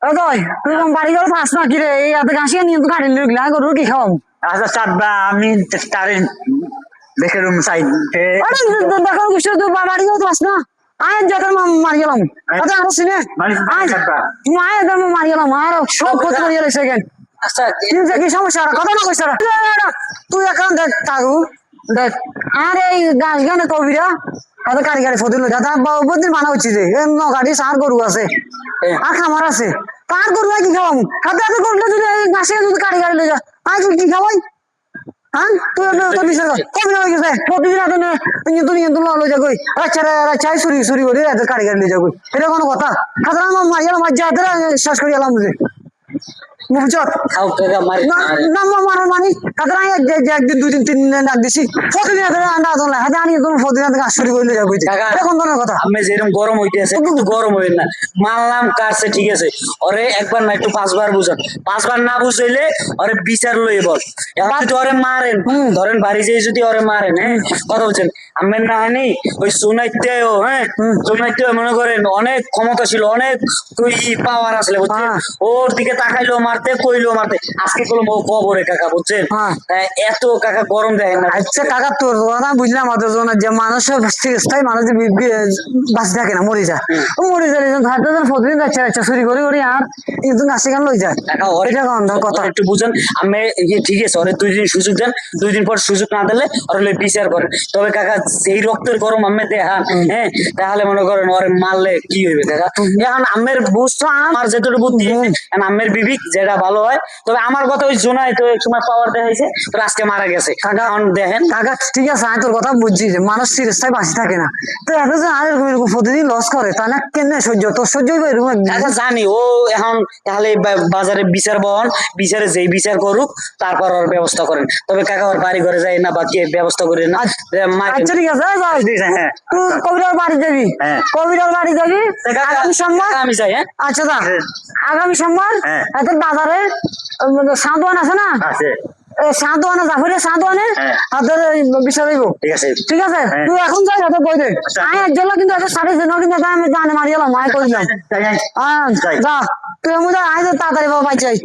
তুই বাড়ি গেলে ফাঁস না কিরে এই এত ঘাসি নিয়ে তো গাড়ি নিয়ে গরু কি খাওয়াম আচ্ছা চাঁদবা আমি তারে দেখে রুম সাইড দেখো কিছু তুই বাড়ি গেলে ফাঁস না আয় যাদের মারি গেলাম আচ্ছা আরো সিনে মায়ের মারি গেলাম আর সব ক্ষতি করে গেলে সেকেন্ড আচ্ছা কি সমস্যা কথা না কইছ তুই এখন দেখ কাকু দেখ আর এই গাছ গানে কবিরা তাদের কারিগারি ফদিল দাদা বহুদিন মানা হচ্ছে যে গাড়ি সার গরু আছে আর খামার আছে তার গরু কি খাওয়াম হাতে হাতে করলে যদি এই গাছে যদি কারিগারি লয়ে যা আজ কি খাওয়াই হ্যাঁ তুই তো বিচার কবি হয়ে গেছে প্রতিদিন হাতে তুই লয়ে যা কই আচ্ছা চুরি চুরি করে এদের কারিগারি লয়ে যা কই এটা কোনো কথা হাতে আমার মারিয়াল মাঝে হাতে শেষ করে এলাম বুঝে একদিন দুই দিন তিন দিন ডাক দিছি প্রতিদিন হাতে আনি প্রতিদিন গাছ চুরি করে যাবো এখন কথা আমি যেরকম গরম হইতেছে কিন্তু গরম হইল না মানলাম কাটছে ঠিক আছে ওরে একবার না একটু পাঁচবার বুঝান পাঁচবার না বুঝাইলে ওরে বিচার লই বল এখন যদি ওরে মারেন ধরেন বাড়ি যেয়ে যদি ওরে মারেন হ্যাঁ কথা বলছেন আমি না হয়নি ওই সোনাইতেও হ্যাঁ সোনাইতেও মনে করেন অনেক ক্ষমতা ছিল অনেক পাওয়ার আসলে বুঝছেন ওর দিকে তাকাইলো মারতে কইলো মারতে আজকে কোনো খবরে কাকা বুঝছেন এত কাকা গরম দেয় না আচ্ছা কাকা তোর কথা বুঝলাম আমাদের জন্য যে মানুষের চিকিৎসায় মানুষ বাঁচে থাকে না মরে যায় ও মরে যায় প্রতিদিন যাচ্ছে আচ্ছা চুরি করে করি আর কিন্তু নাচে গান লই যায় কথা একটু বুঝেন আমি ঠিক আছে ওরে 2 দিন সুযোগ দেন 2 দিন পর সুযোগ না দিলে ওরে বিচার করেন তবে কাকা সেই রক্তের গরম আমি দেখান হ্যাঁ তাহলে মনে করেন ওরে মারলে কি হইবে কাকা এখন আমের বুঝতো আমার যেটুকু বুদ্ধি আমের বিবেক যেটা ভালো হয় তবে আমার কথা ওই জোনাই তো এক সময় পাওয়ার দেখাইছে তো আজকে মারা গেছে কাকা দেখেন কাকা ঠিক আছে আমি তোর কথা বুঝছি যে মানুষ চিকিৎসায় বাঁচে থাকে না তো এত যে আর এরকম প্রতিদিন লস করে তা না কেন সহ্য তোর সহ্য হইবে এরকম কাকা জানি ও এখন তাহলে বাজারে বিচার বহন বিচারে যেই বিচার করুক তারপর ওর ব্যবস্থা করেন তবে কাকা ওর বাড়ি ঘরে যায় না বা কে ব্যবস্থা করে না আচ্ছা ঠিক আছে হ্যাঁ তুই কবিরার বাড়ি যাবি কবিরার বাড়ি যাবি আগামী সোমবার আমি যাই হ্যাঁ আচ্ছা দা আগামী সোমবার এত বাজারে সাঁতওয়ান আছে না সাঁতওয়ানে জাফরে সাঁতওয়ানে হাতের বিষয় দিব ঠিক আছে তুই এখন যাই হাতে বই দে আমি একজন কিন্তু এত সাড়ে কিন্তু আমি জানে মারি গেলাম মায় করলাম যা তুই আমি তাড়াতাড়ি বাবা চাই